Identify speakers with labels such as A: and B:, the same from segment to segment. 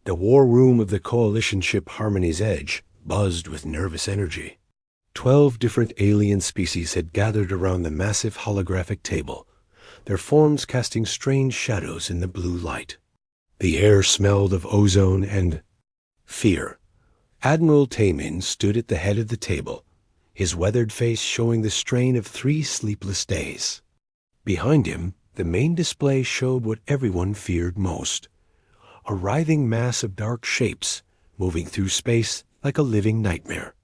A: The war room of the coalition ship Harmony's Edge buzzed with nervous energy. 12 different alien species had gathered around the massive holographic table, their forms casting strange shadows in the blue light. The air smelled of ozone and fear. Admiral Taemin stood at the head of the table, his weathered face showing the strain of 3 sleepless days. Behind him, the main display showed what everyone feared most: a writhing mass of dark shapes moving through space like a living nightmare.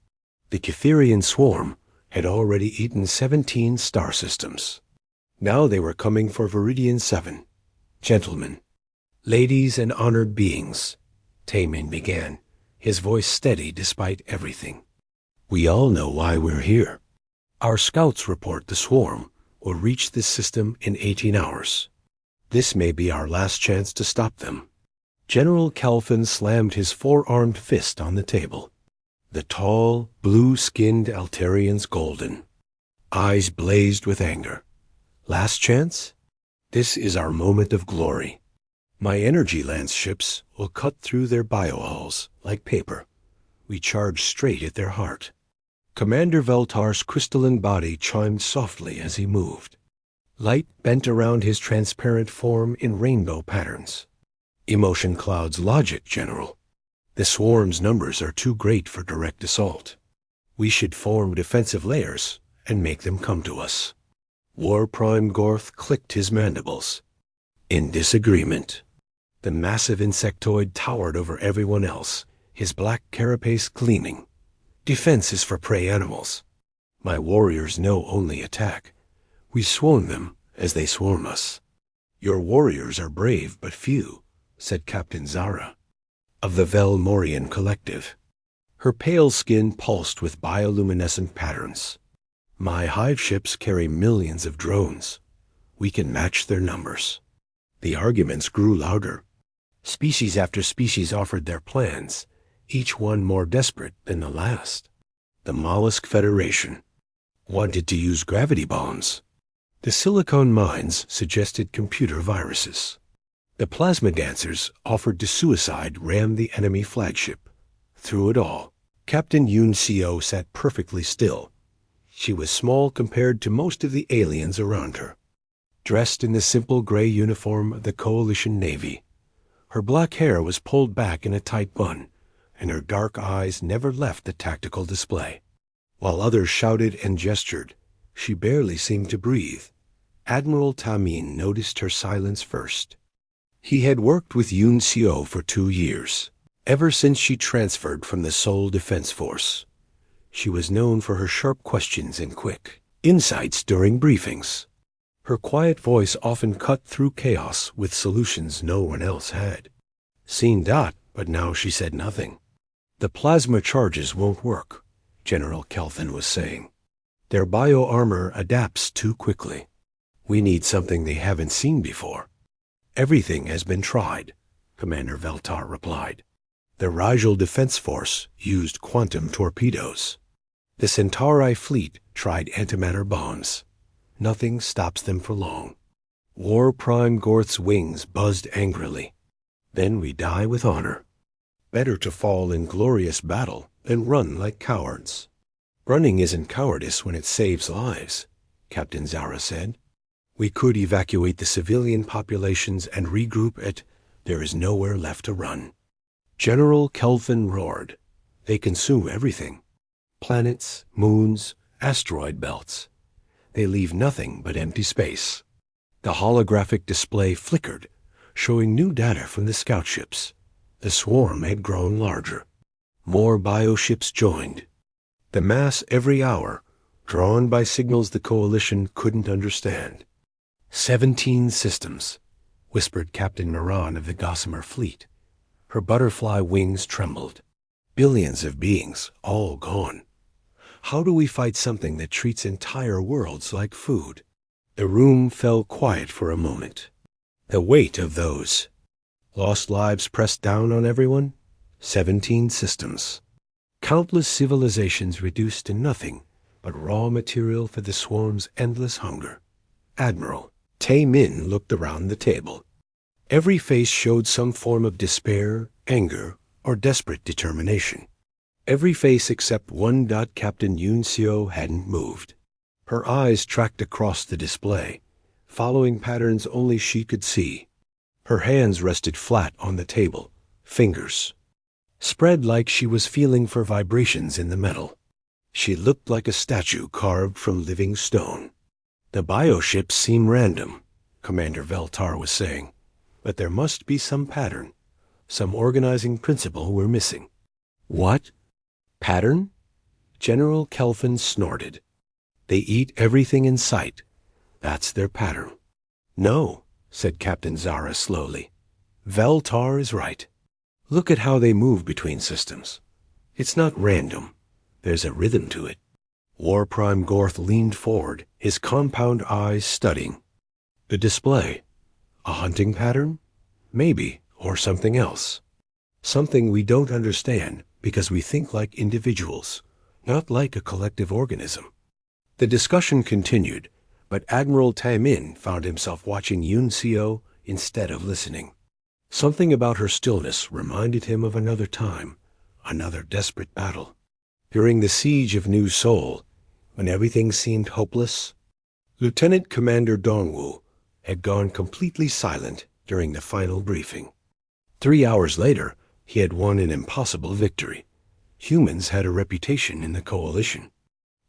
A: The Cytherian swarm had already eaten 17 star systems. Now they were coming for Viridian 7. Gentlemen, ladies and honored beings, Taemin began, his voice steady despite everything. We all know why we're here. Our scouts report the swarm will reach this system in 18 hours. This may be our last chance to stop them. General Kelvin slammed his 4-armed fist on the table. The tall, blue-skinned Altarian's golden. Eyes blazed with anger. Last chance? This is our moment of glory. My energy lance ships will cut through their biohulls like paper. We charge straight at their heart. Commander Veltar's crystalline body chimed softly as he moved. Light bent around his transparent form in rainbow patterns. Emotion clouds logic, General. The swarm's numbers are too great for direct assault. We should form defensive layers and make them come to us. War Prime Gorth clicked his mandibles. In disagreement. The massive insectoid towered over everyone else, his black carapace gleaming. Defense is for prey animals. My warriors know only attack. We swarm them as they swarm us. Your warriors are brave but few, said Captain Zara, of the Velmorian Collective. Her pale skin pulsed with bioluminescent patterns. My hive ships carry millions of drones. We can match their numbers. The arguments grew louder. Species after species offered their plans, each one more desperate than the last. The Mollusk Federation wanted to use gravity bombs. The silicon mines suggested computer viruses. The plasma dancers offered to suicide ram the enemy flagship. Through it all, Captain Yoon Seo sat perfectly still. She was small compared to most of the aliens around her. Dressed in the simple gray uniform of the Coalition Navy, her black hair was pulled back in a tight bun, and her dark eyes never left the tactical display. While others shouted and gestured, she barely seemed to breathe. Admiral Taemin noticed her silence first. He had worked with Yoon Seo for 2 years, ever since she transferred from the Seoul Defense Force. She was known for her sharp questions and quick insights during briefings. Her quiet voice often cut through chaos with solutions no one else had. Seen that, but now she said nothing. The plasma charges won't work, General Kelvin was saying. Their bio-armor adapts too quickly. We need something they haven't seen before. Everything has been tried, Commander Veltar replied. The Rigel Defense Force used quantum torpedoes. The Centauri fleet tried antimatter bombs. Nothing stops them for long. War Prime Gorth's wings buzzed angrily. Then we die with honor. Better to fall in glorious battle than run like cowards. Running isn't cowardice when it saves lives, Captain Zara said. We could evacuate the civilian populations and regroup at there is nowhere left to run. General Kelvin roared. They consume everything. Planets, moons, asteroid belts. They leave nothing but empty space. The holographic display flickered, showing new data from the scout ships. The swarm had grown larger. More bioships joined. The mass every hour, drawn by signals the Coalition couldn't understand. 17 systems, whispered Captain Moran of the Gossamer Fleet. Her butterfly wings trembled. Billions of beings, all gone. How do we fight something that treats entire worlds like food? The room fell quiet for a moment. The weight of those lost lives pressed down on everyone. 17 systems. Countless civilizations reduced to nothing but raw material for the swarm's endless hunger. Admiral Taemin looked around the table. Every face showed some form of despair, anger, or desperate determination. Every face except one. Captain Yun-Seo hadn't moved. Her eyes tracked across the display, following patterns only she could see. Her hands rested flat on the table, fingers spread like she was feeling for vibrations in the metal. She looked like a statue carved from living stone. The bioships seem random, Commander Veltar was saying, but there must be some pattern, some organizing principle we're missing. What? Pattern? General Kelvin snorted. They eat everything in sight. That's their pattern. No, said Captain Zara slowly. Veltar is right. Look at how they move between systems. It's not random. There's a rhythm to it. War Prime Gorth leaned forward, his compound eyes studying the display. A hunting pattern? Maybe, or something else. Something we don't understand because we think like individuals, not like a collective organism. The discussion continued, but Admiral Tai-min found himself watching Yun-Seo instead of listening. Something about her stillness reminded him of another time, another desperate battle. During the siege of New Seoul, when everything seemed hopeless, Lieutenant Commander Dongwoo had gone completely silent during the final briefing. 3 hours later, he had won an impossible victory. Humans had a reputation in the coalition.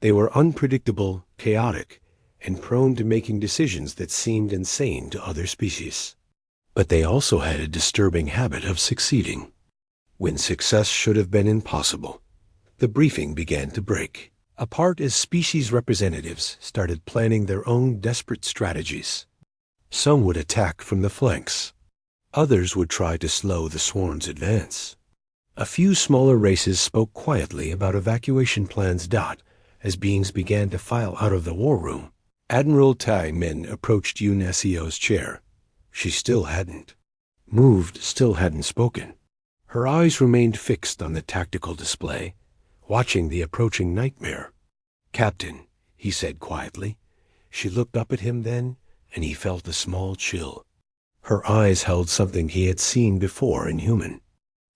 A: They were unpredictable, chaotic, and prone to making decisions that seemed insane to other species. But they also had a disturbing habit of succeeding. When success should have been impossible, the briefing began to break apart as species representatives started planning their own desperate strategies. Some would attack from the flanks. Others would try to slow the swarm's advance. A few smaller races spoke quietly about evacuation plans. As beings began to file out of the war room, Admiral Tai-min approached Yun-Seo's chair. She still hadn't moved, still hadn't spoken. Her eyes remained fixed on the tactical display, watching the approaching nightmare. Captain, he said quietly. She looked up at him then, and he felt a small chill. Her eyes held something he had seen before in human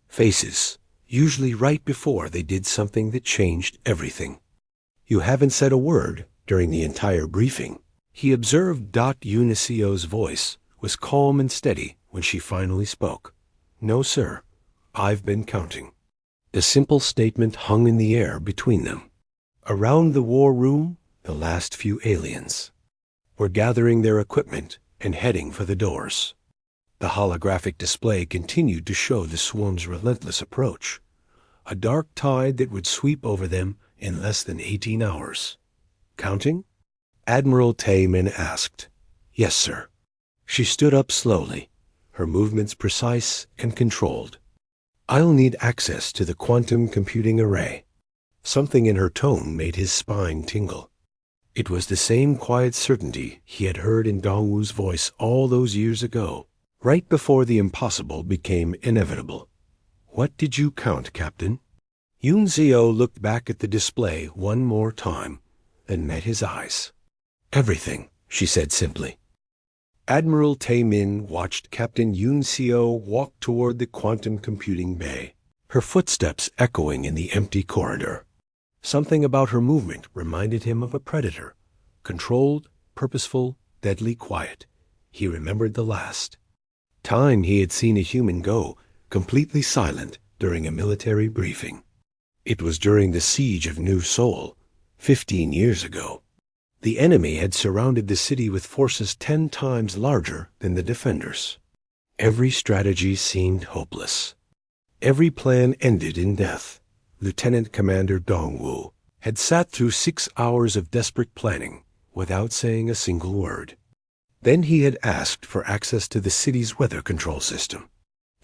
A: faces, usually right before they did something that changed everything. You haven't said a word during the entire briefing, he observed. Yun-Seo's voice was calm and steady when she finally spoke. No, sir. I've been counting. The simple statement hung in the air between them. Around the war room, the last few aliens were gathering their equipment and heading for the doors. The holographic display continued to show the swarm's relentless approach, a dark tide that would sweep over them in less than 18 hours. Counting? Admiral Tai-min asked. Yes, sir. She stood up slowly, her movements precise and controlled. I'll need access to the quantum computing array. Something in her tone made his spine tingle. It was the same quiet certainty he had heard in Dongwoo's voice all those years ago, right before the impossible became inevitable. What did you count, Captain? Yun-Seo looked back at the display one more time, then met his eyes. Everything, she said simply. Admiral Tai-min watched Captain Yun-Seo walk toward the quantum computing bay, her footsteps echoing in the empty corridor. Something about her movement reminded him of a predator, controlled, purposeful, deadly quiet. He remembered the last time he had seen a human go completely silent during a military briefing. It was during the siege of New Seoul, 15 years ago. The enemy had surrounded the city with forces 10 times larger than the defenders. Every strategy seemed hopeless. Every plan ended in death. Lieutenant Commander Dongwoo had sat through 6 hours of desperate planning without saying a single word. Then he had asked for access to the city's weather control system.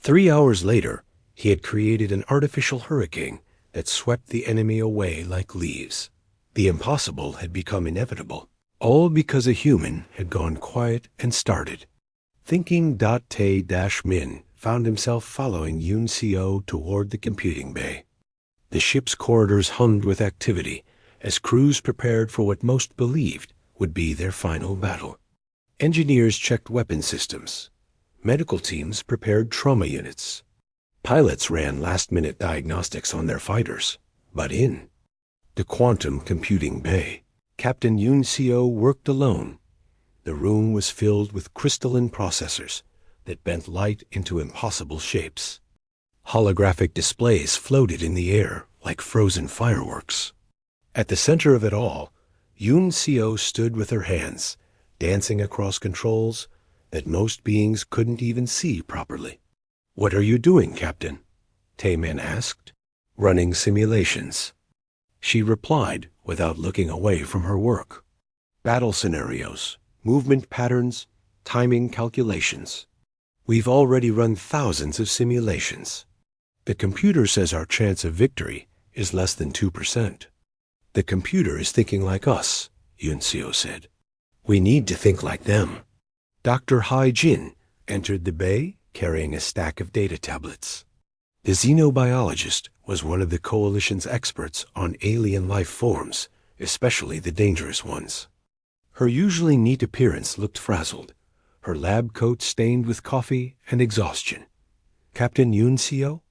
A: 3 hours later, he had created an artificial hurricane that swept the enemy away like leaves. The impossible had become inevitable, all because a human had gone quiet and started. Thinking. Tai-min found himself following Yun-Seo toward the computing bay. The ship's corridors hummed with activity as crews prepared for what most believed would be their final battle. Engineers checked weapon systems. Medical teams prepared trauma units. Pilots ran last-minute diagnostics on their fighters, but in the quantum computing bay, Captain Yoon Seo worked alone. The room was filled with crystalline processors that bent light into impossible shapes. Holographic displays floated in the air like frozen fireworks. At the center of it all, Yoon Seo stood with her hands, dancing across controls that most beings couldn't even see properly. "What are you doing, Captain?" Taemin asked. "Running simulations." She replied without looking away from her work. "Battle scenarios, movement patterns, timing calculations. We've already run thousands of simulations. The computer says our chance of victory is less than 2%. The computer is thinking like us," Yoon Seo said. "We need to think like them." Dr. Hai Jin entered the bay carrying a stack of data tablets. The xenobiologist was one of the Coalition's experts on alien life forms, especially the dangerous ones. Her usually neat appearance looked frazzled, her lab coat stained with coffee and exhaustion. "Captain Yoon Seo?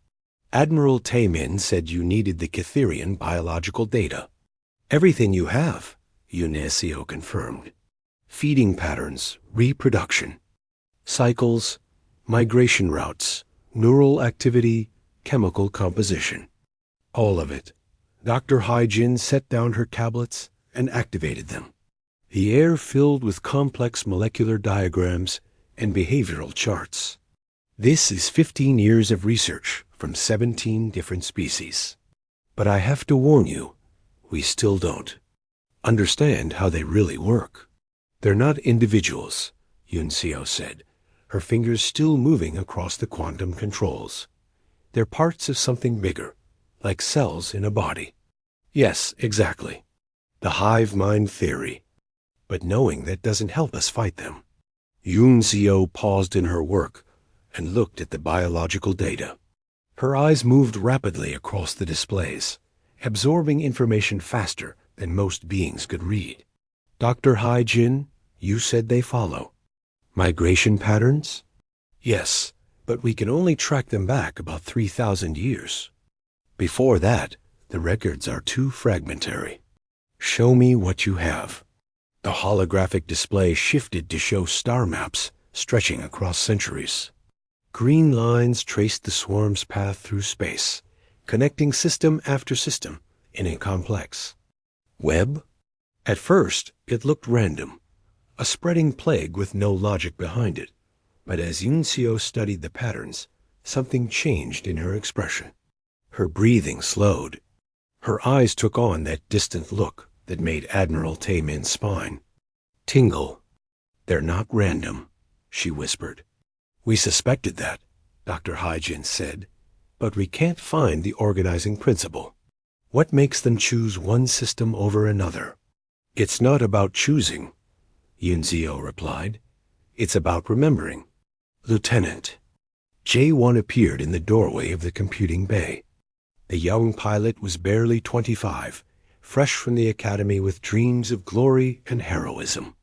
A: Admiral Taemin said you needed the Catherian biological data." "Everything you have," Yoon Seo confirmed. "Feeding patterns, reproduction, cycles, migration routes, neural activity, chemical composition. All of it." Dr. Hai Jin set down her tablets and activated them. The air filled with complex molecular diagrams and behavioral charts. "This is 15 years of research from 17 different species. But I have to warn you, we still don't understand how they really work." "They're not individuals," Yoon Seo said, her fingers still moving across the quantum controls. "They're parts of something bigger, like cells in a body." "Yes, exactly. The hive mind theory. But knowing that doesn't help us fight them." Yoon Seo paused in her work and looked at the biological data. Her eyes moved rapidly across the displays, absorbing information faster than most beings could read. "Dr. Hai Jin, you said they follow migration patterns?" "Yes, but we can only track them back about 3,000 years. Before that, the records are too fragmentary." "Show me what you have." The holographic display shifted to show star maps stretching across centuries. Green lines traced the swarm's path through space, connecting system after system in a complex web. At first, it looked random, a spreading plague with no logic behind it. But as Yoon Seo studied the patterns, something changed in her expression. Her breathing slowed. Her eyes took on that distant look that made Admiral Taemin's spine tingle. "They're not random," she whispered. "We suspected that," Dr. Hai Jin said, "but we can't find the organizing principle. What makes them choose one system over another?" "It's not about choosing," Yoon Seo replied. "It's about remembering." "Lieutenant." J1 appeared in the doorway of the computing bay. The young pilot was barely 25, fresh from the academy with dreams of glory and heroism.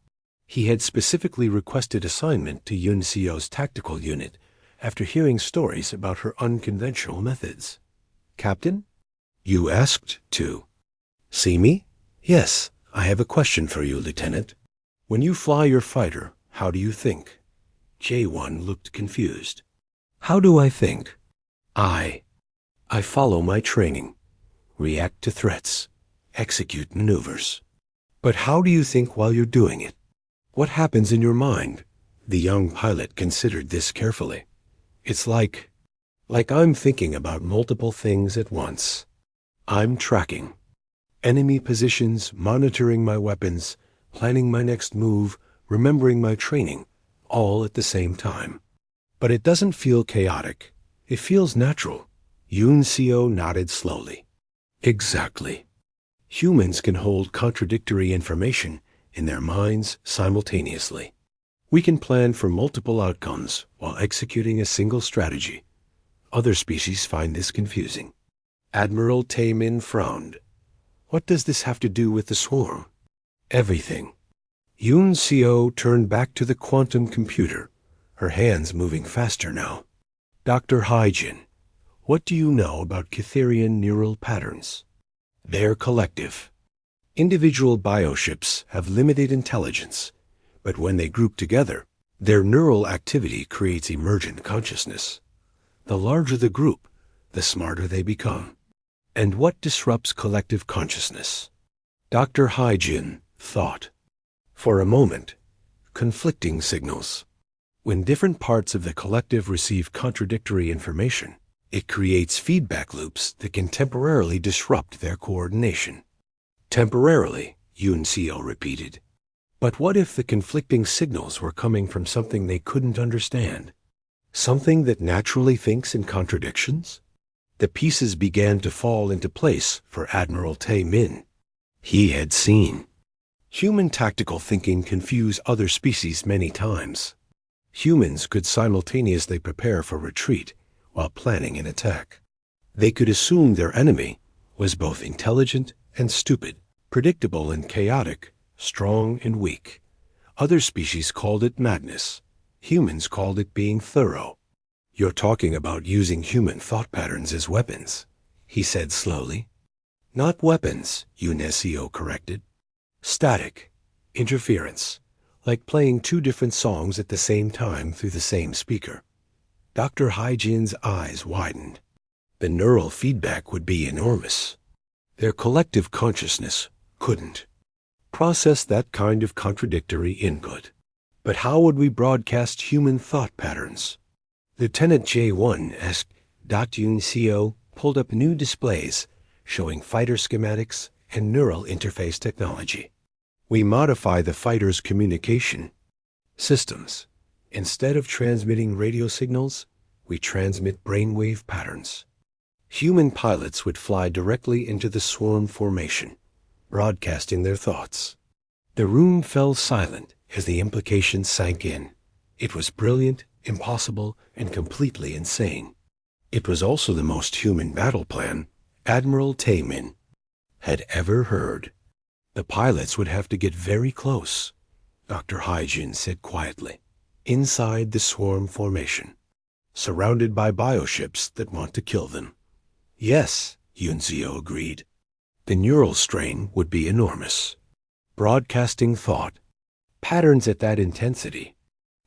A: He had specifically requested assignment to Yoon Seo's tactical unit after hearing stories about her unconventional methods. "Captain? You asked to see me?" "Yes, I have a question for you, Lieutenant. When you fly your fighter, how do you think?" J1 looked confused. "How do I think?" I follow my training, react to threats, execute maneuvers." "But how do you think while you're doing it? What happens in your mind?" The young pilot considered this carefully. "It's like I'm thinking about multiple things at once. I'm tracking enemy positions, monitoring my weapons, planning my next move, remembering my training, all at the same time. But it doesn't feel chaotic. It feels natural." Yoon Seo nodded slowly. "Exactly. Humans can hold contradictory information in their minds simultaneously. We can plan for multiple outcomes while executing a single strategy. Other species find this confusing." Admiral Taemin frowned. "What does this have to do with the swarm?" "Everything." Yoon Seo turned back to the quantum computer, her hands moving faster now. "Dr. Hai Jin, What do you know about Cytherian neural patterns? They're collective. Individual bioships have limited intelligence, but when they group together, their neural activity creates emergent consciousness. The larger the group, the smarter they become. And what disrupts collective consciousness? Dr. Haijin thought. For a moment, conflicting signals. When different parts of the collective receive contradictory information, it creates feedback loops that can temporarily disrupt their coordination. Temporarily, Yun-Seo repeated. But what if the conflicting signals were coming from something they couldn't understand? Something that naturally thinks in contradictions? The pieces began to fall into place for Admiral Tae-min. He had seen. Human tactical thinking confused other species many times. Humans could simultaneously prepare for retreat while planning an attack. They could assume their enemy was both intelligent and stupid, predictable and chaotic, strong and weak. Other species called it madness. Humans called it being thorough. You're talking about using human thought patterns as weapons, he said slowly. Not weapons, Yun-Seo corrected. Static, interference, like playing two different songs at the same time through the same speaker. Dr. Haijin's eyes widened. The neural feedback would be enormous. Their collective consciousness couldn't process that kind of contradictory input. But how would we broadcast human thought patterns? Lieutenant J1 asked. Yun-Seo pulled up new displays showing fighter schematics and neural interface technology. We modify the fighter's communication systems. Instead of transmitting radio signals, we transmit brainwave patterns. Human pilots would fly directly into the swarm formation, broadcasting their thoughts. The room fell silent as the implications sank in. It was brilliant, impossible, and completely insane. It was also the most human battle plan Admiral Tae-min had ever heard. The pilots would have to get very close, Dr. Haijin said quietly, inside the swarm formation, surrounded by bioships that want to kill them. Yes, Yun-Seo agreed. The neural strain would be enormous. Broadcasting thought, patterns at that intensity.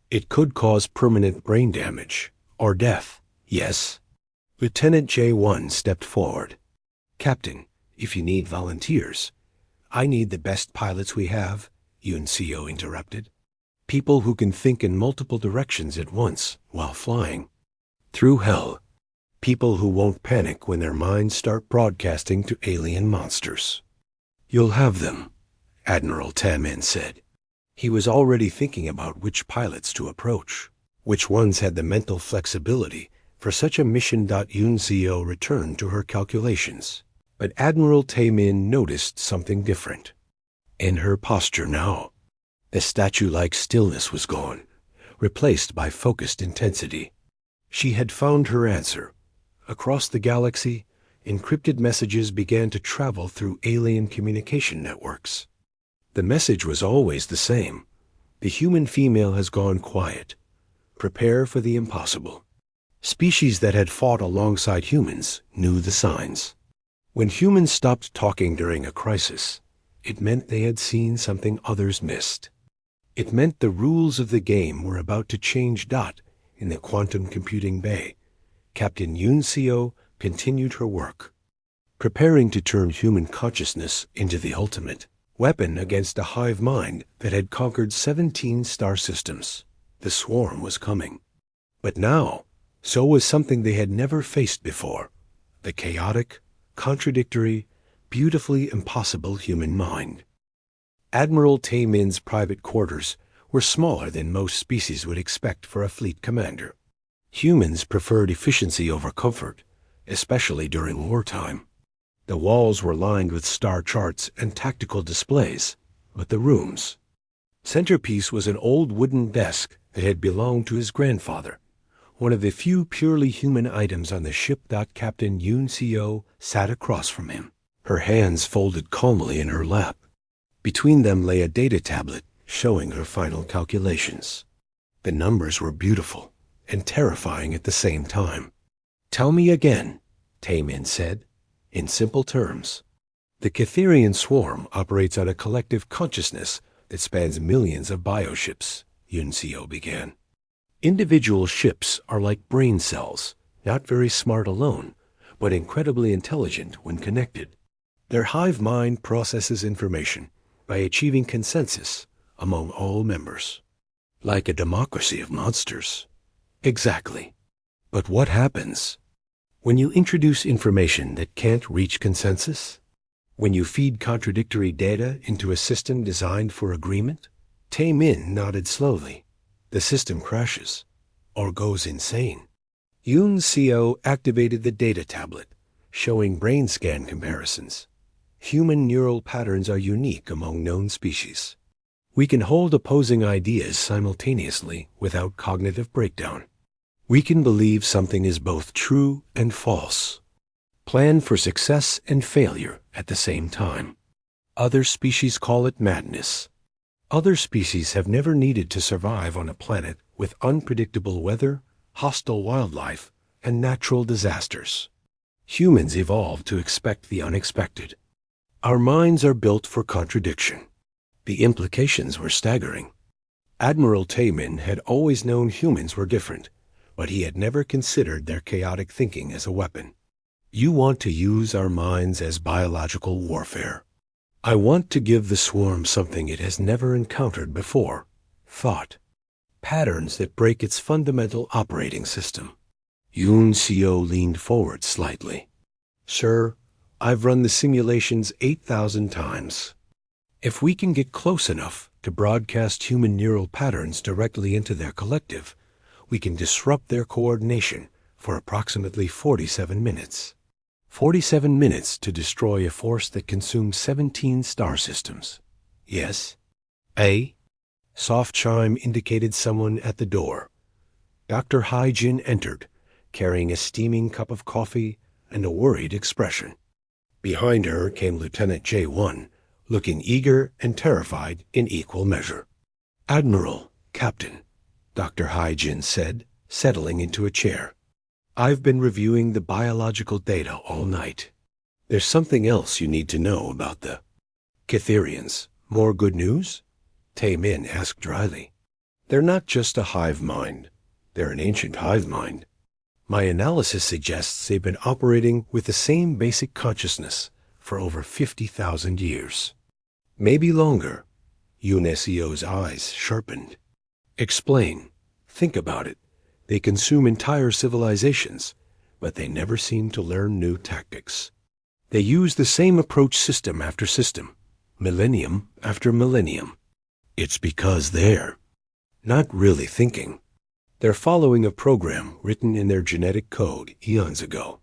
A: It could cause permanent brain damage or death, yes. Lieutenant J1 stepped forward. Captain, if you need volunteers. I need the best pilots we have, Yun-Seo interrupted. People who can think in multiple directions at once while flying. Through hell. People who won't panic when their minds start broadcasting to alien monsters. You'll have them, Admiral Tae-min said. He was already thinking about which pilots to approach, which ones had the mental flexibility for such a mission. Yun-Seo returned to her calculations. But Admiral Tae-min noticed something different. In her posture now, the statue-like stillness was gone, replaced by focused intensity. She had found her answer. Across the galaxy, encrypted messages began to travel through alien communication networks. The message was always the same. The human female has gone quiet. Prepare for the impossible. Species that had fought alongside humans knew the signs. When humans stopped talking during a crisis, it meant they had seen something others missed. It meant the rules of the game were about to change. In the quantum computing bay, Captain Yun-Seo continued her work, preparing to turn human consciousness into the ultimate weapon against a hive mind that had conquered 17 star systems. The swarm was coming. But now, so was something they had never faced before, the chaotic, contradictory, beautifully impossible human mind. Admiral Tae-min's private quarters were smaller than most species would expect for a fleet commander. Humans preferred efficiency over comfort, especially during wartime. The walls were lined with star charts and tactical displays, but the room's centerpiece was an old wooden desk that had belonged to his grandfather, one of the few purely human items on the ship. Captain Yun-Seo sat across from him, her hands folded calmly in her lap. Between them lay a data tablet showing her final calculations. The numbers were beautiful and terrifying at the same time. Tell me again, Taemin said, in simple terms. The Catherian swarm operates on a collective consciousness that spans millions of bioships, Yunseo began. Individual ships are like brain cells, not very smart alone, but incredibly intelligent when connected. Their hive mind processes information by achieving consensus among all members. Like a democracy of monsters. Exactly. But what happens when you introduce information that can't reach consensus? When you feed contradictory data into a system designed for agreement? Taemin nodded slowly. The system crashes, or goes insane. Yoon Seo activated the data tablet, showing brain scan comparisons. Human neural patterns are unique among known species. We can hold opposing ideas simultaneously without cognitive breakdown. We can believe something is both true and false. Plan for success and failure at the same time. Other species call it madness. Other species have never needed to survive on a planet with unpredictable weather, hostile wildlife, and natural disasters. Humans evolved to expect the unexpected. Our minds are built for contradiction. The implications were staggering. Admiral Taemin had always known humans were different, but he had never considered their chaotic thinking as a weapon. You want to use our minds as biological warfare. I want to give the swarm something it has never encountered before, thought. Patterns that break its fundamental operating system. Yoon Seo leaned forward slightly. Sir, I've run the simulations 8,000 times. If we can get close enough to broadcast human neural patterns directly into their collective, we can disrupt their coordination for approximately 47 minutes. 47 minutes to destroy a force that consumes 17 star systems. Yes? A? Soft chime indicated someone at the door. Dr. Hai-Jin entered, carrying a steaming cup of coffee and a worried expression. Behind her came Lieutenant J1, looking eager and terrified in equal measure. Admiral, Captain, Dr. Hai-Jin said, settling into a chair. I've been reviewing the biological data all night. There's something else you need to know about the Catherians. More good news? Taemin asked dryly. They're not just a hive mind. They're an ancient hive mind. My analysis suggests they've been operating with the same basic consciousness for over 50,000 years. Maybe longer. Yunesio's eyes sharpened. Explain. Think about it. They consume entire civilizations, but they never seem to learn new tactics. They use the same approach system after system, millennium after millennium. It's because they're not really thinking. They're following a program written in their genetic code eons ago.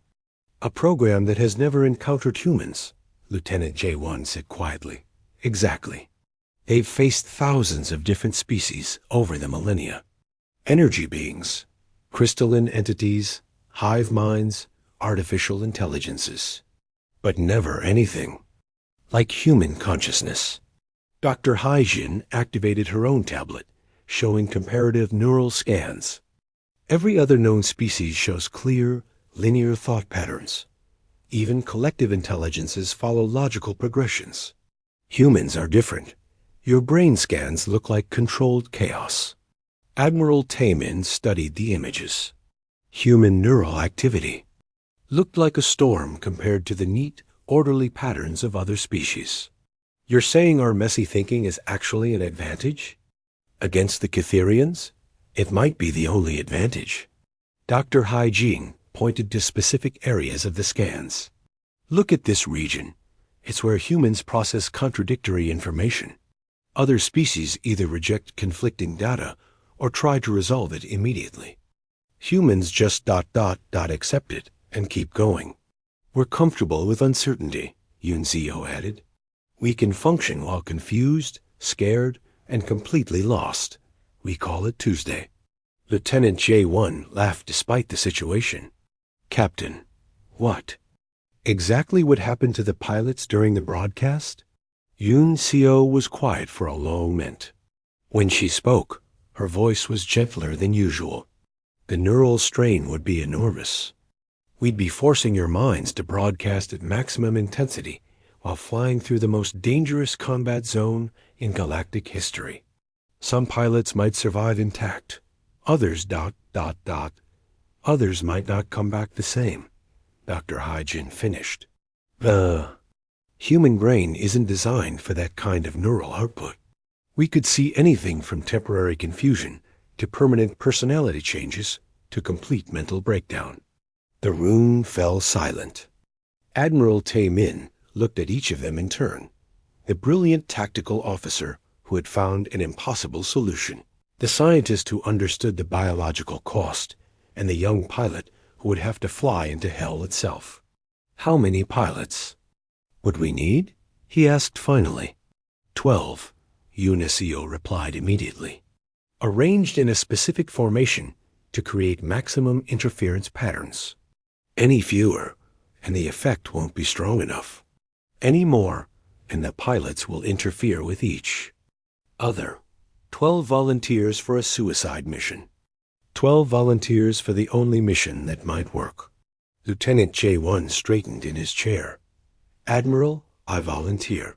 A: A program that has never encountered humans, Lieutenant J1 said quietly. Exactly. They've faced thousands of different species over the millennia. Energy beings, crystalline entities, hive minds, artificial intelligences. But never anything like human consciousness. Dr. Hai-Jin activated her own tablet, showing comparative neural scans. Every other known species shows clear, linear thought patterns. Even collective intelligences follow logical progressions. Humans are different. Your brain scans look like controlled chaos. Admiral Taemin studied the images. Human neural activity looked like a storm compared to the neat, orderly patterns of other species. You're saying our messy thinking is actually an advantage? Against the Catherians? It might be the only advantage. Dr. Hai-Jin pointed to specific areas of the scans. Look at this region. It's where humans process contradictory information. Other species either reject conflicting data or try to resolve it immediately. Humans just accept it and keep going. We're comfortable with uncertainty, Yunseo added. We can function while confused, scared, and completely lost. We call it Tuesday. Lieutenant J1 laughed despite the situation. Captain, what? Exactly what happened to the pilots during the broadcast? Yunseo was quiet for a long minute. When she spoke, her voice was gentler than usual. The neural strain would be enormous. We'd be forcing your minds to broadcast at maximum intensity while flying through the most dangerous combat zone in galactic history. Some pilots might survive intact. Others ... Others might not come back the same. Dr. Hyjin finished. The human brain isn't designed for that kind of neural output. We could see anything from temporary confusion to permanent personality changes to complete mental breakdown. The room fell silent. Admiral Tae-min looked at each of them in turn. The brilliant tactical officer who had found an impossible solution, the scientist who understood the biological cost, and the young pilot who would have to fly into hell itself. How many pilots would we need? He asked finally. 12, Unisio replied immediately. Arranged in a specific formation to create maximum interference patterns. Any fewer, and the effect won't be strong enough. Any more, and the pilots will interfere with each. Other, 12 volunteers for a suicide mission. 12 volunteers for the only mission that might work. Lieutenant J1 straightened in his chair. Admiral, I volunteer.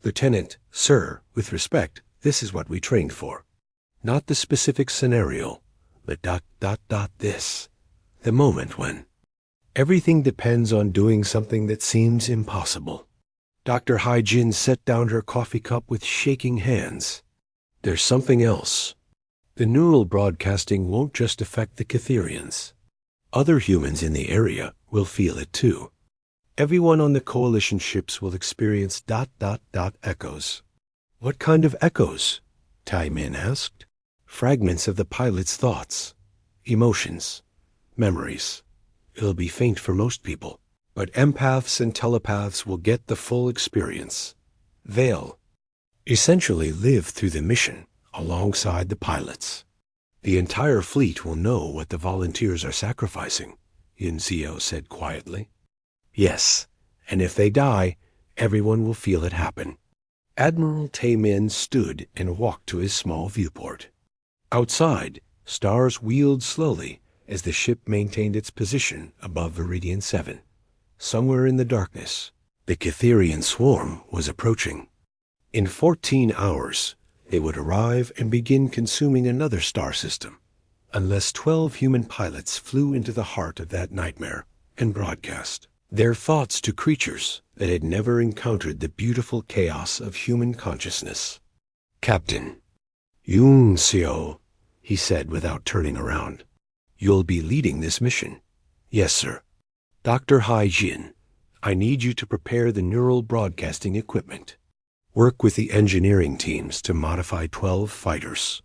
A: Lieutenant, sir, with respect, this is what we trained for. Not the specific scenario, but ... this. The moment when. Everything depends on doing something that seems impossible. Dr. Hyjin set down her coffee cup with shaking hands. There's something else. The neural broadcasting won't just affect the Catherians. Other humans in the area will feel it too. Everyone on the coalition ships will experience ... echoes. What kind of echoes? Tae-min asked. Fragments of the pilot's thoughts, emotions, memories. It'll be faint for most people, but empaths and telepaths will get the full experience. They'll essentially live through the mission alongside the pilots. The entire fleet will know what the volunteers are sacrificing, Yunzio said quietly. Yes, and if they die, everyone will feel it happen. Admiral Tae-min stood and walked to his small viewport. Outside, stars wheeled slowly as the ship maintained its position above Viridian 7. Somewhere in the darkness, the Catherian swarm was approaching. In 14 hours, they would arrive and begin consuming another star system, unless 12 human pilots flew into the heart of that nightmare and broadcast their thoughts to creatures that had never encountered the beautiful chaos of human consciousness. Captain Yoon-seo, he said without turning around. You'll be leading this mission. Yes, sir. Dr. Hyjin, I need you to prepare the neural broadcasting equipment. Work with the engineering teams to modify 12 fighters.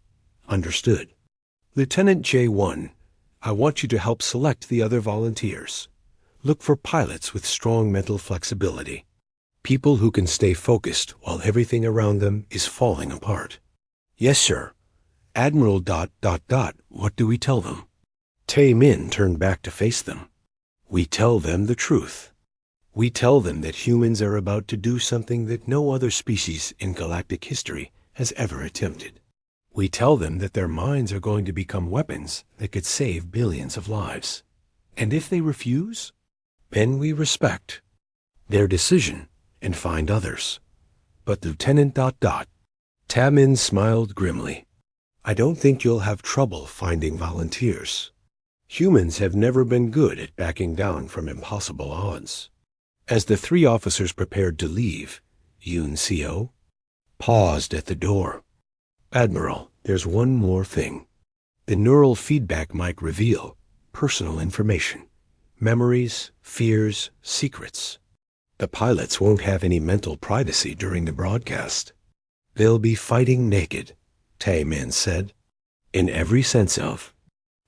A: Understood. Lieutenant J1, I want you to help select the other volunteers. Look for pilots with strong mental flexibility. People who can stay focused while everything around them is falling apart. Yes, sir. Admiral ... what do we tell them? Tae-min turned back to face them. We tell them the truth. We tell them that humans are about to do something that no other species in galactic history has ever attempted. We tell them that their minds are going to become weapons that could save billions of lives. And if they refuse, then we respect their decision and find others. But Lieutenant ... Tae-min smiled grimly. I don't think you'll have trouble finding volunteers. Humans have never been good at backing down from impossible odds. As the 3 officers prepared to leave, Yoon-seo paused at the door. Admiral, there's one more thing. The neural feedback might reveal personal information, memories, fears, secrets. The pilots won't have any mental privacy during the broadcast. They'll be fighting naked, Tae-min said, in every sense of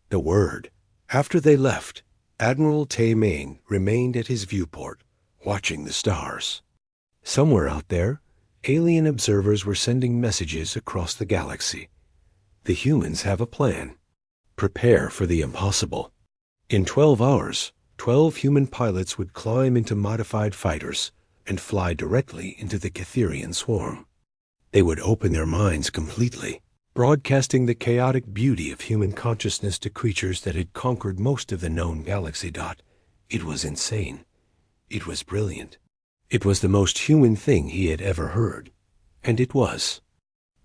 A: the word. After they left, Admiral Tae-min remained at his viewport, watching the stars. Somewhere out there, alien observers were sending messages across the galaxy. The humans have a plan. Prepare for the impossible. In 12 hours, 12 human pilots would climb into modified fighters and fly directly into the Catherian swarm. They would open their minds completely, broadcasting the chaotic beauty of human consciousness to creatures that had conquered most of the known galaxy. It was insane. It was brilliant. It was the most human thing he had ever heard. And it was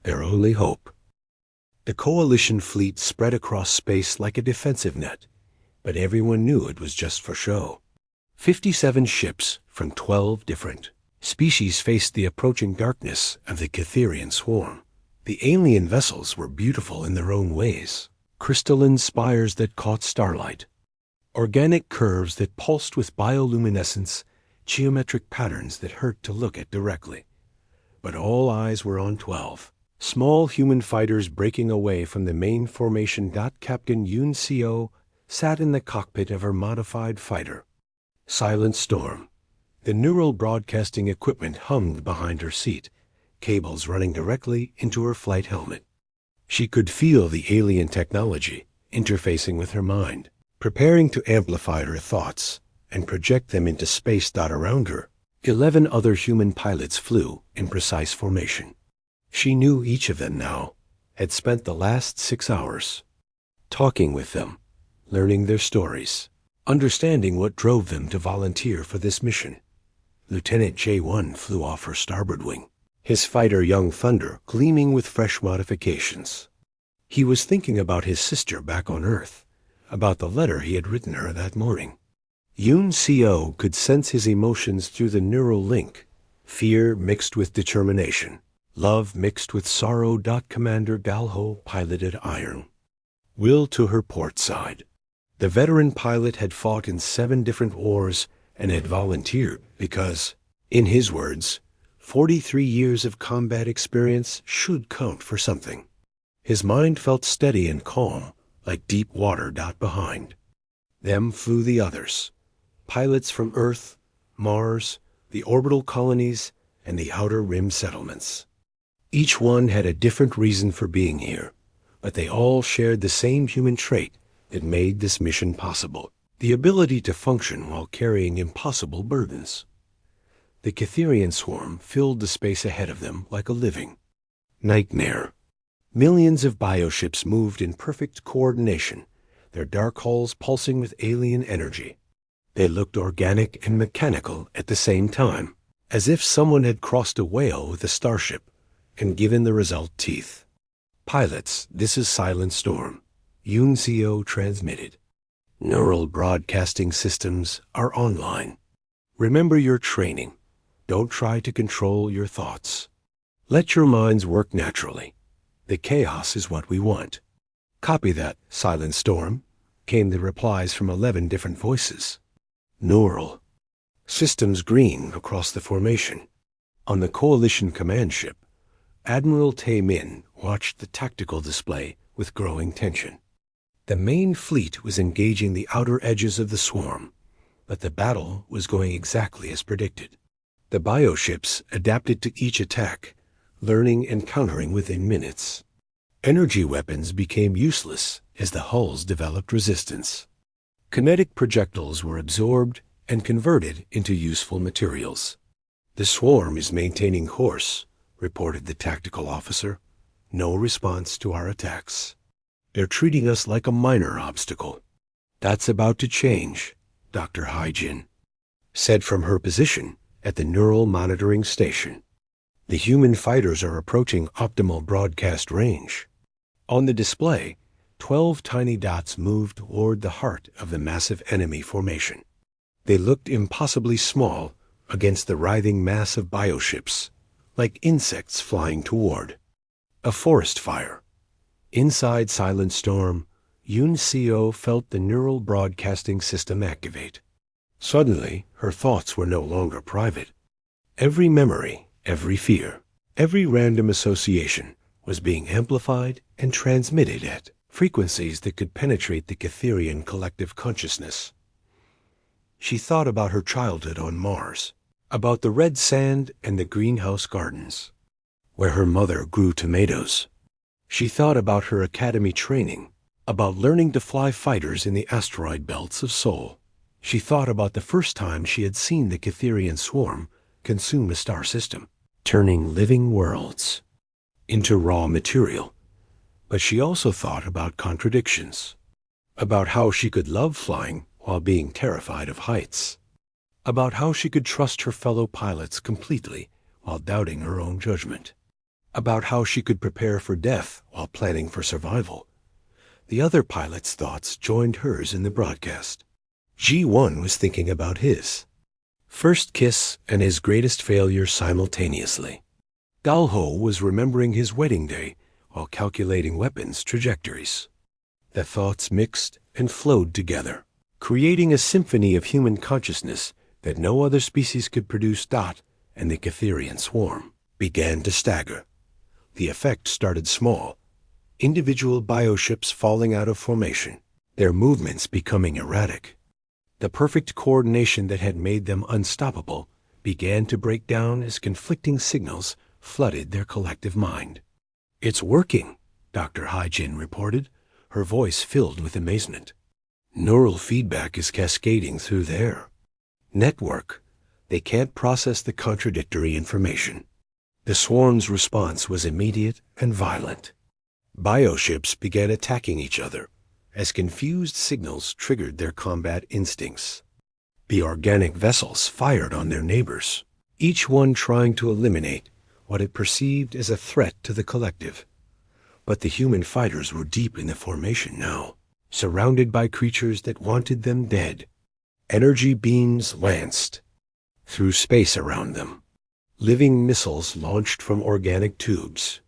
A: their only hope. The Coalition fleet spread across space like a defensive net, but everyone knew it was just for show. 57 ships from 12 different species faced the approaching darkness of the Catherian swarm. The alien vessels were beautiful in their own ways. Crystalline spires that caught starlight. Organic curves that pulsed with bioluminescence, geometric patterns that hurt to look at directly. But all eyes were on 12. Small human fighters breaking away from the main formation. Captain Yoon Seo sat in the cockpit of her modified fighter. Silent storm. The neural broadcasting equipment hummed behind her seat, cables running directly into her flight helmet. She could feel the alien technology interfacing with her mind, preparing to amplify her thoughts and project them into space. Around her, 11 other human pilots flew in precise formation. She knew each of them now, had spent the last 6 hours talking with them, learning their stories, understanding what drove them to volunteer for this mission. Lieutenant J1 flew off her starboard wing, his fighter Young Thunder gleaming with fresh modifications. He was thinking about his sister back on Earth, about the letter he had written her that morning. Yoon Seo could sense his emotions through the neural link, fear mixed with determination, love mixed with sorrow. Commander Galho piloted Iron Will to her port side. The veteran pilot had fought in 7 different wars and had volunteered because, in his words, 43 years of combat experience should count for something. His mind felt steady and calm, like deep water. Behind them flew the others, pilots from Earth, Mars, the orbital colonies, and the outer rim settlements. Each one had a different reason for being here, but they all shared the same human trait that made this mission possible: the ability to function while carrying impossible burdens. The Catherian swarm filled the space ahead of them like a living nightmare. Millions of bioships moved in perfect coordination, their dark hulls pulsing with alien energy. They looked organic and mechanical at the same time, as if someone had crossed a whale with a starship and given the result teeth. Pilots, this is Silent Storm. Yoon Seo transmitted. Neural broadcasting systems are online. Remember your training. Don't try to control your thoughts. Let your minds work naturally. The chaos is what we want. Copy that, Silent Storm, came the replies from 11 different voices. Neural. Systems green across the formation. On the Coalition command ship, Admiral Tae Min watched the tactical display with growing tension. The main fleet was engaging the outer edges of the swarm, but the battle was going exactly as predicted. The bioships adapted to each attack, learning and countering within minutes. Energy weapons became useless as the hulls developed resistance. Kinetic projectiles were absorbed and converted into useful materials. The swarm is maintaining course, reported the tactical officer. No response to our attacks. They're treating us like a minor obstacle. That's about to change, Dr. Haijin said from her position at the neural monitoring station. The human fighters are approaching optimal broadcast range. On the display, 12 tiny dots moved toward the heart of the massive enemy formation. They looked impossibly small against the writhing mass of bioships, like insects flying toward a forest fire. Inside Silent Storm, Yoon Seo felt the neural broadcasting system activate. Suddenly, her thoughts were no longer private. Every memory, every fear, every random association was being amplified and transmitted at frequencies that could penetrate the Catherian collective consciousness. She thought about her childhood on Mars, about the red sand and the greenhouse gardens, where her mother grew tomatoes. She thought about her academy training, about learning to fly fighters in the asteroid belts of Sol. She thought about the first time she had seen the Catherian swarm consume a star system, turning living worlds into raw material. But she also thought about contradictions, about how she could love flying while being terrified of heights. About how she could trust her fellow pilots completely while doubting her own judgment. About how she could prepare for death while planning for survival. The other pilot's thoughts joined hers in the broadcast. G1 was thinking about his first kiss and his greatest failure simultaneously. Dalho was remembering his wedding day while calculating weapons trajectories. The thoughts mixed and flowed together, creating a symphony of human consciousness that no other species could produce. And the Catherian swarm began to stagger. The effect started small, individual bioships falling out of formation, their movements becoming erratic. The perfect coordination that had made them unstoppable began to break down as conflicting signals flooded their collective mind. "It's working," Dr. Haijin reported, her voice filled with amazement. "Neural feedback is cascading through their network. They can't process the contradictory information." The swarm's response was immediate and violent. Bioships began attacking each other as confused signals triggered their combat instincts. The organic vessels fired on their neighbors, each one trying to eliminate what it perceived as a threat to the collective. But the human fighters were deep in the formation now, surrounded by creatures that wanted them dead. Energy beams lanced through space around them. Living missiles launched from organic tubes.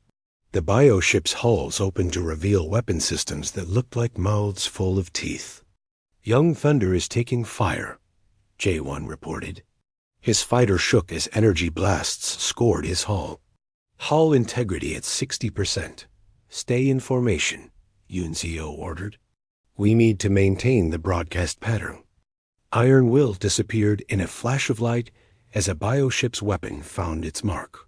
A: The bioships' hulls opened to reveal weapon systems that looked like mouths full of teeth. "Young Thunder is taking fire," J1 reported. His fighter shook as energy blasts scored his hull. "Hull integrity at 60%. Stay in formation," Yunzio ordered. "We need to maintain the broadcast pattern." Iron Will disappeared in a flash of light as a bioship's weapon found its mark.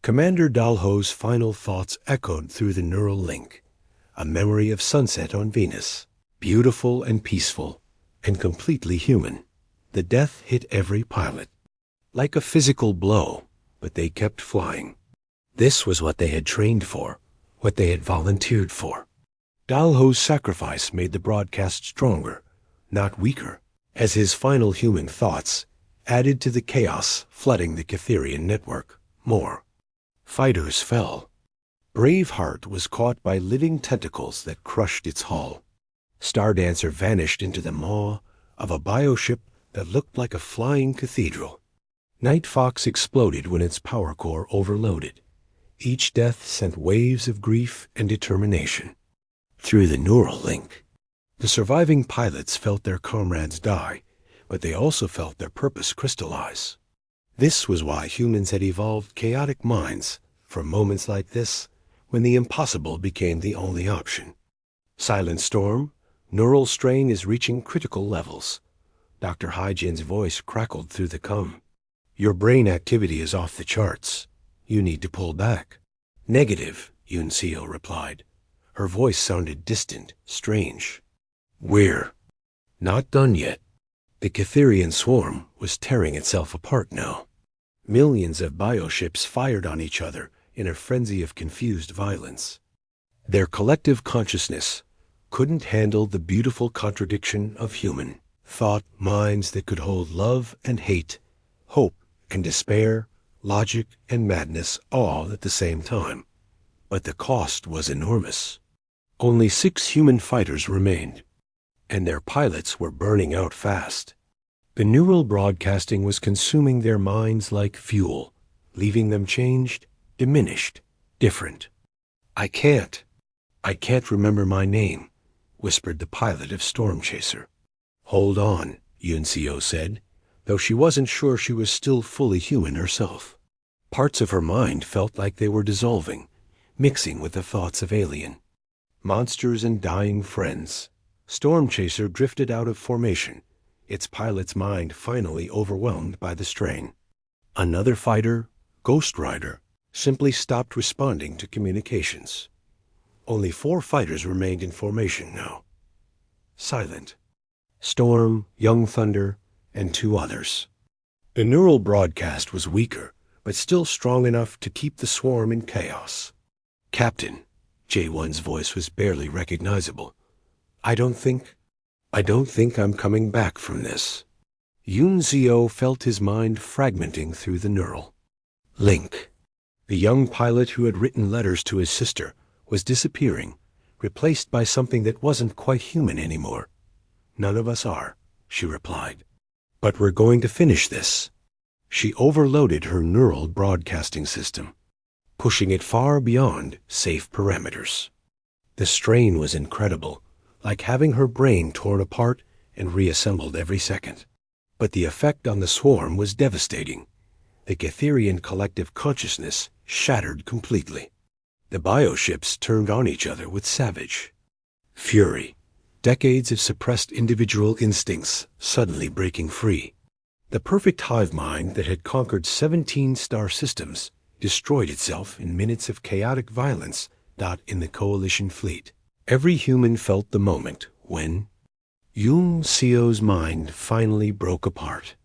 A: Commander Dalho's final thoughts echoed through the neural link, a memory of sunset on Venus, beautiful and peaceful, and completely human. The death hit every pilot, like a physical blow, but they kept flying. This was what they had trained for, what they had volunteered for. Dalho's sacrifice made the broadcast stronger, not weaker, as his final human thoughts added to the chaos flooding the Catherian network. More fighters fell. Braveheart was caught by living tentacles that crushed its hull. Stardancer vanished into the maw of a bioship that looked like a flying cathedral. Night Fox exploded when its power core overloaded. Each death sent waves of grief and determination. Through the neural link, the surviving pilots felt their comrades die, but they also felt their purpose crystallize. This was why humans had evolved chaotic minds for moments like this, when the impossible became the only option. "Silent Storm, neural strain is reaching critical levels." Dr. Haijin's voice crackled through the com. "Your brain activity is off the charts. You need to pull back." "Negative," Yunzio replied. Her voice sounded distant, strange. "We're not done yet." The Catherian swarm was tearing itself apart now. Millions of bioships fired on each other in a frenzy of confused violence. Their collective consciousness couldn't handle the beautiful contradiction of human thought minds that could hold love and hate, hope and despair, logic and madness all at the same time. But the cost was enormous. Only 6 human fighters remained, and their pilots were burning out fast. The neural broadcasting was consuming their minds like fuel, leaving them changed, diminished, different. I can't remember my name," whispered the pilot of Storm Chaser. "Hold on," Yunzio said, though she wasn't sure she was still fully human herself. Parts of her mind felt like they were dissolving, mixing with the thoughts of alien monsters and dying friends. Storm Chaser drifted out of formation, its pilot's mind finally overwhelmed by the strain. Another fighter, Ghost Rider, simply stopped responding to communications. Only 4 fighters remained in formation now. Silent. Storm, Young Thunder, and 2 others. The neural broadcast was weaker, but still strong enough to keep the swarm in chaos. "Captain," J1's voice was barely recognizable. "I don't think..." I don't think I'm coming back from this. Yunzio felt his mind fragmenting through the neural link. The young pilot who had written letters to his sister was disappearing, replaced by something that wasn't quite human anymore. None of us are, she replied. But we're going to finish this. She overloaded her neural broadcasting system, pushing it far beyond safe parameters. The strain was incredible, like having her brain torn apart and reassembled every second. But the effect on the swarm was devastating. The Getherian collective consciousness shattered completely. The bioships turned on each other with savage fury, decades of suppressed individual instincts suddenly breaking free. The perfect hive mind that had conquered 17 star systems destroyed itself in minutes of chaotic violence in the coalition fleet. Every human felt the moment when Yung Sio's mind finally broke apart.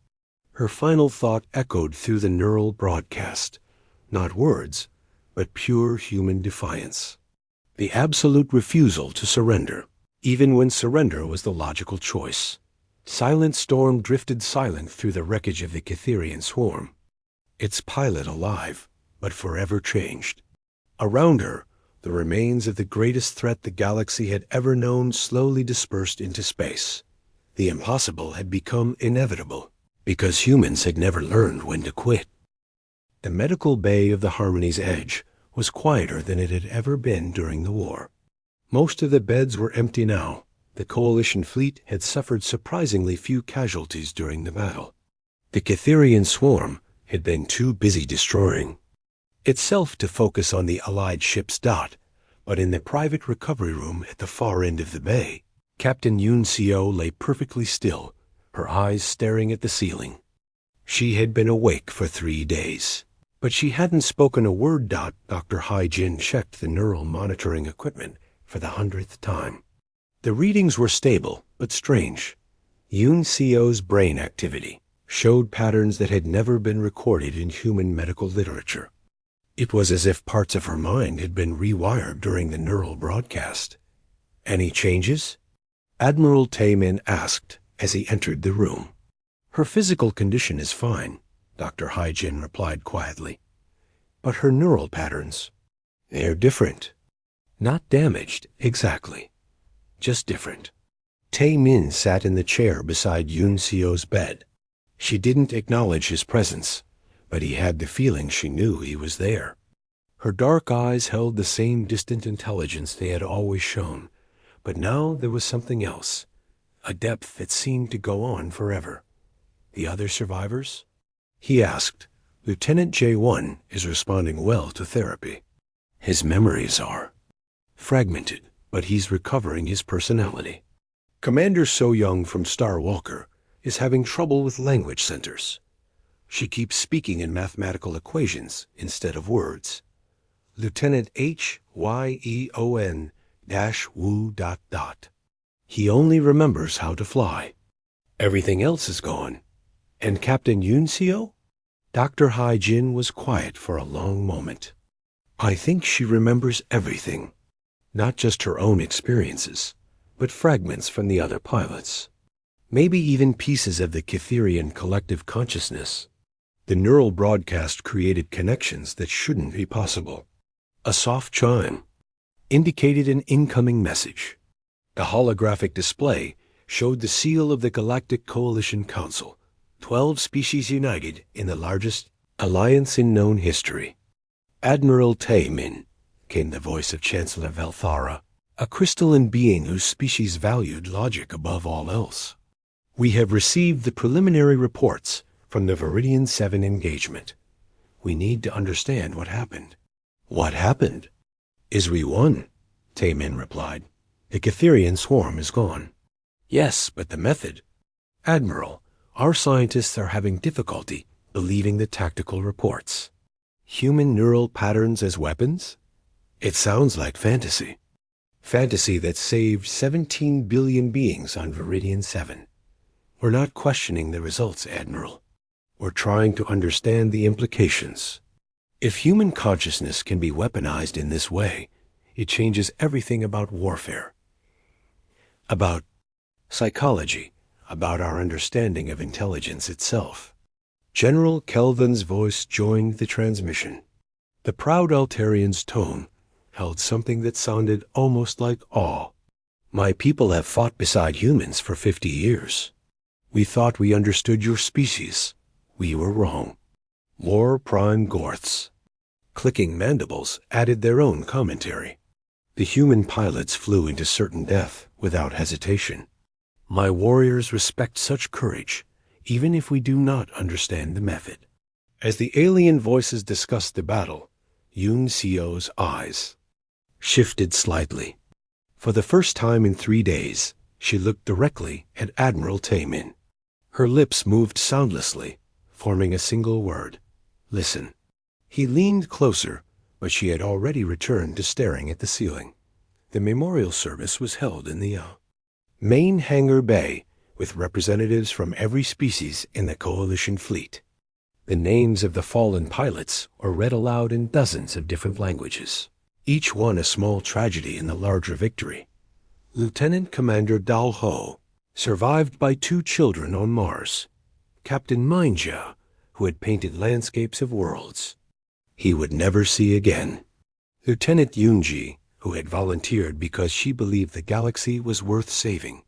A: Her final thought echoed through the neural broadcast, not words, but pure human defiance. The absolute refusal to surrender, even when surrender was the logical choice. Silent Storm drifted silent through the wreckage of the Getherian swarm, its pilot alive, but forever changed. Around her, the remains of the greatest threat the galaxy had ever known slowly dispersed into space. The impossible had become inevitable, because humans had never learned when to quit. The medical bay of the Harmony's Edge was quieter than it had ever been during the war. Most of the beds were empty now. The coalition fleet had suffered surprisingly few casualties during the battle. The Getherian swarm had been too busy destroying itself to focus on the Allied ship's but in the private recovery room at the far end of the bay, Captain Yunzio lay perfectly still, her eyes staring at the ceiling. She had been awake for 3 days, but she hadn't spoken a word. Dr. Hai-Jin checked the neural monitoring equipment for the 100th time. The readings were stable, but strange. Yunzio's brain activity showed patterns that had never been recorded in human medical literature. It was as if parts of her mind had been rewired during the neural broadcast. Any changes? Admiral Taemin asked as he entered the room. Her physical condition is fine, Dr. Hai-Jin replied quietly. But her neural patterns, they're different. Not damaged, exactly. Just different. Taemin sat in the chair beside Yunzio's bed. She didn't acknowledge his presence, but he had the feeling she knew he was there. Her dark eyes held the same distant intelligence they had always shown, but now there was something else, a depth that seemed to go on forever. The other survivors? He asked. Lieutenant J1 is responding well to therapy. His memories are fragmented, but he's recovering his personality. Commander So-Young from Star Walker is having trouble with language centers. She keeps speaking in mathematical equations instead of words. Lieutenant HYEON -Wu ... He only remembers how to fly. Everything else is gone. And Captain Yunzio? Dr. Hai-Jin was quiet for a long moment. I think she remembers everything. Not just her own experiences, but fragments from the other pilots. Maybe even pieces of the Getherian collective consciousness. The neural broadcast created connections that shouldn't be possible. A soft chime indicated an incoming message. The holographic display showed the seal of the Galactic Coalition Council, 12 species united in the largest alliance in known history. Admiral Taemin, came the voice of Chancellor Valthara, a crystalline being whose species valued logic above all else. We have received the preliminary reports from the Viridian 7 engagement. We need to understand what happened. What happened? Is we won, Taemin replied. The Getherian swarm is gone. Yes, but the method. Admiral, our scientists are having difficulty believing the tactical reports. Human neural patterns as weapons? It sounds like fantasy. Fantasy that saved 17 billion beings on Viridian 7. We're not questioning the results, Admiral. We're trying to understand the implications. If human consciousness can be weaponized in this way, it changes everything about warfare. About psychology, about our understanding of intelligence itself. General Kelvin's voice joined the transmission. The proud Altarian's tone held something that sounded almost like awe. My people have fought beside humans for 50 years. We thought we understood your species. We were wrong. More prime Gorths. Clicking mandibles added their own commentary. The human pilots flew into certain death without hesitation. My warriors respect such courage, even if we do not understand the method. As the alien voices discussed the battle, Yoon Seo's eyes shifted slightly. For the first time in 3 days, she looked directly at Admiral Taemin. Her lips moved soundlessly, forming a single word. Listen. He leaned closer, but she had already returned to staring at the ceiling. The memorial service was held in the main hangar bay, with representatives from every species in the Coalition fleet. The names of the fallen pilots were read aloud in dozens of different languages, each one a small tragedy in the larger victory. Lieutenant Commander Dal Ho survived by 2 children on Mars. Captain Mindja, who had painted landscapes of worlds he would never see again. Lieutenant Yoonji, who had volunteered because she believed the galaxy was worth saving.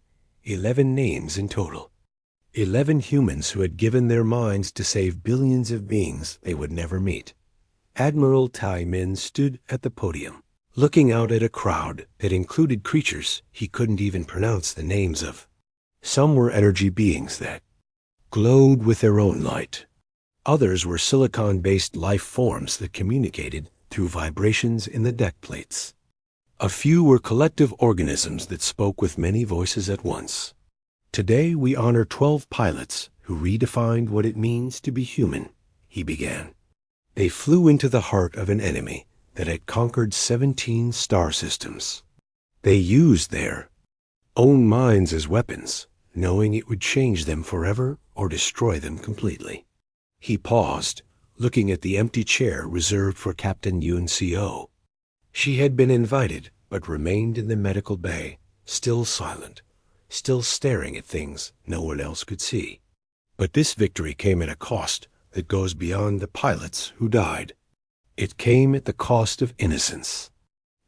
A: 11 names in total. 11 humans who had given their minds to save billions of beings they would never meet. Admiral Taemin stood at the podium, looking out at a crowd that included creatures he couldn't even pronounce the names of. Some were energy beings that glowed with their own light. Others were silicon-based life forms that communicated through vibrations in the deck plates. A few were collective organisms that spoke with many voices at once. Today we honor 12 pilots who redefined what it means to be human, he began. They flew into the heart of an enemy that had conquered 17 star systems. They used their own minds as weapons, knowing it would change them forever or destroy them completely. He paused, looking at the empty chair reserved for Captain Yoon Seo. She had been invited, but remained in the medical bay, still silent, still staring at things no one else could see. But this victory came at a cost that goes beyond the pilots who died. It came at the cost of innocence.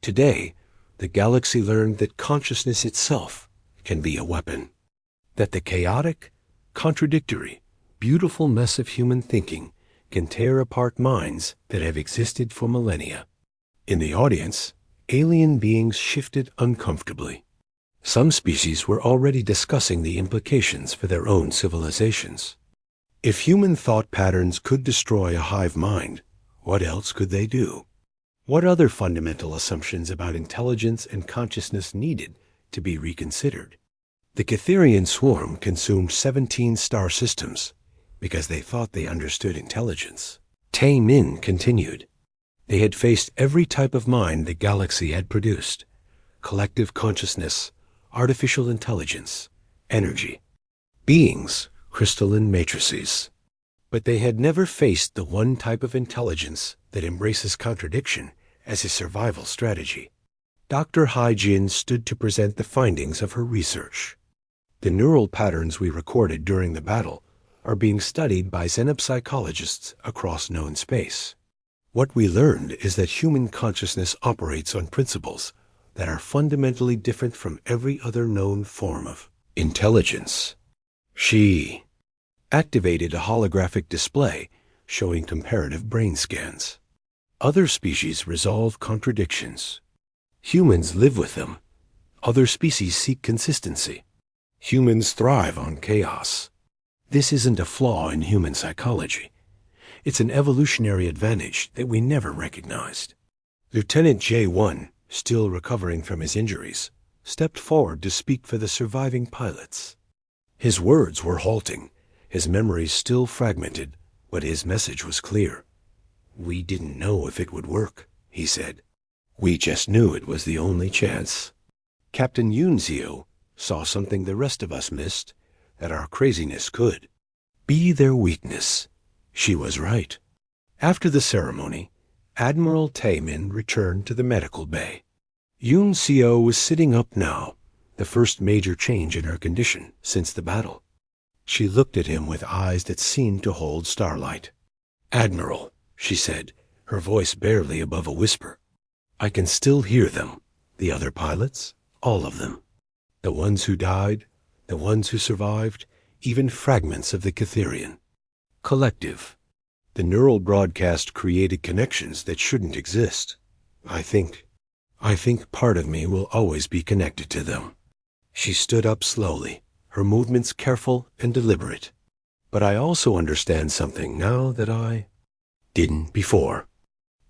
A: Today, the galaxy learned that consciousness itself can be a weapon. That the chaotic, contradictory, beautiful mess of human thinking can tear apart minds that have existed for millennia. In the audience, alien beings shifted uncomfortably. Some species were already discussing the implications for their own civilizations. If human thought patterns could destroy a hive mind, what else could they do? What other fundamental assumptions about intelligence and consciousness needed to be reconsidered? The Catherian swarm consumed 17 star systems because they thought they understood intelligence. Taemin continued. They had faced every type of mind the galaxy had produced: collective consciousness, artificial intelligence, energy, beings, crystalline matrices. But they had never faced the one type of intelligence that embraces contradiction as a survival strategy. Dr. Hai-Jin stood to present the findings of her research. The neural patterns we recorded during the battle are being studied by xenopsychologists across known space. What we learned is that human consciousness operates on principles that are fundamentally different from every other known form of intelligence. She activated a holographic display showing comparative brain scans. Other species resolve contradictions. Humans live with them. Other species seek consistency. Humans thrive on chaos. This isn't a flaw in human psychology. It's an evolutionary advantage that we never recognized. Lieutenant J1, still recovering from his injuries, stepped forward to speak for the surviving pilots. His words were halting, his memories still fragmented, but his message was clear. We didn't know if it would work, he said. We just knew it was the only chance. Captain Yoonzio saw something the rest of us missed, that our craziness could be their weakness. She was right. After the ceremony, Admiral Taemin returned to the medical bay. Yoon Seo was sitting up now, the first major change in her condition since the battle. She looked at him with eyes that seemed to hold starlight. "Admiral," she said, her voice barely above a whisper. "I can still hear them, the other pilots, all of them. The ones who died, the ones who survived, even fragments of the Catherian. Collective. The neural broadcast created connections that shouldn't exist. I think part of me will always be connected to them." She stood up slowly, her movements careful and deliberate. "But I also understand something now that I didn't before.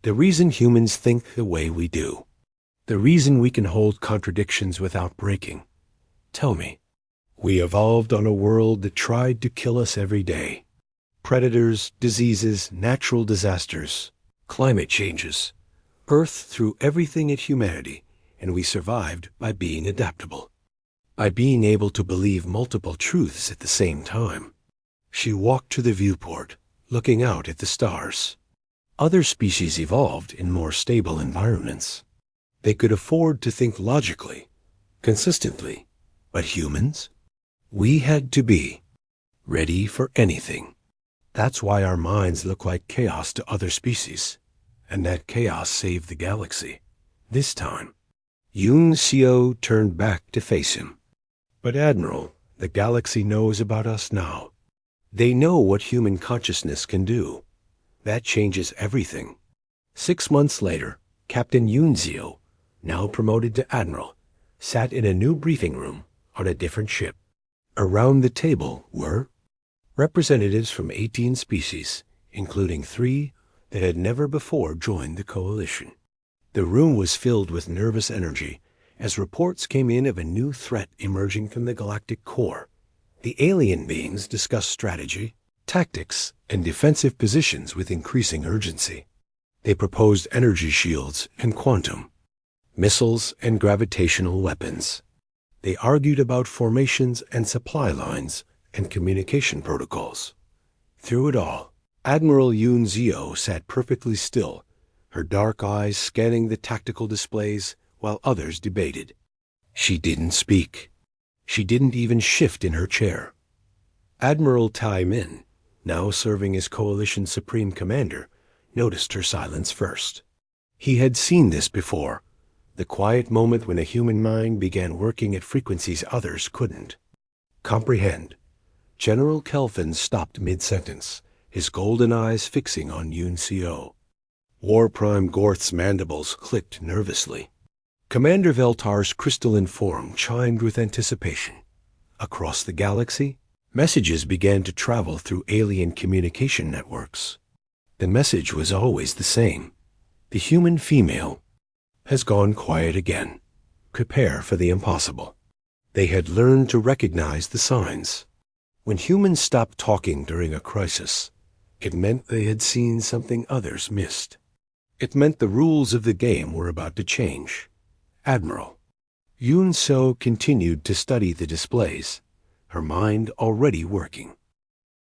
A: The reason humans think the way we do. The reason we can hold contradictions without breaking. Tell me. We evolved on a world that tried to kill us every day. Predators, diseases, natural disasters, climate changes. Earth threw everything at humanity, and we survived by being adaptable. By being able to believe multiple truths at the same time." She walked to the viewport, looking out at the stars. Other species evolved in more stable environments. They could afford to think logically, consistently. But humans? We had to be ready for anything. That's why our minds look like chaos to other species, and that chaos saved the galaxy. This time. Yoon Seo turned back to face him. "But Admiral, the galaxy knows about us now. They know what human consciousness can do. That changes everything." 6 months later, Captain Yoon Seo, now promoted to Admiral, sat in a new briefing room on a different ship. Around the table were representatives from 18 species, including 3 that had never before joined the coalition. The room was filled with nervous energy as reports came in of a new threat emerging from the galactic core. The alien beings discussed strategy, tactics, and defensive positions with increasing urgency. They proposed energy shields and quantum, missiles and gravitational weapons. They argued about formations and supply lines and communication protocols. Through it all, Admiral Yoon Seo sat perfectly still, her dark eyes scanning the tactical displays while others debated. She didn't speak. She didn't even shift in her chair. Admiral Tai Min, now serving as Coalition Supreme Commander, noticed her silence first. He had seen this before, the quiet moment when a human mind began working at frequencies others couldn't comprehend. General Kelvin stopped mid-sentence, his golden eyes fixing on Yoon Seo. War Prime Gorth's mandibles clicked nervously. Commander Veltar's crystalline form chimed with anticipation. Across the galaxy, messages began to travel through alien communication networks. The message was always the same. The human female has gone quiet again. Prepare for the impossible. They had learned to recognize the signs. When humans stopped talking during a crisis, it meant they had seen something others missed. It meant the rules of the game were about to change. Admiral. Yoon Seo continued to study the displays, her mind already working.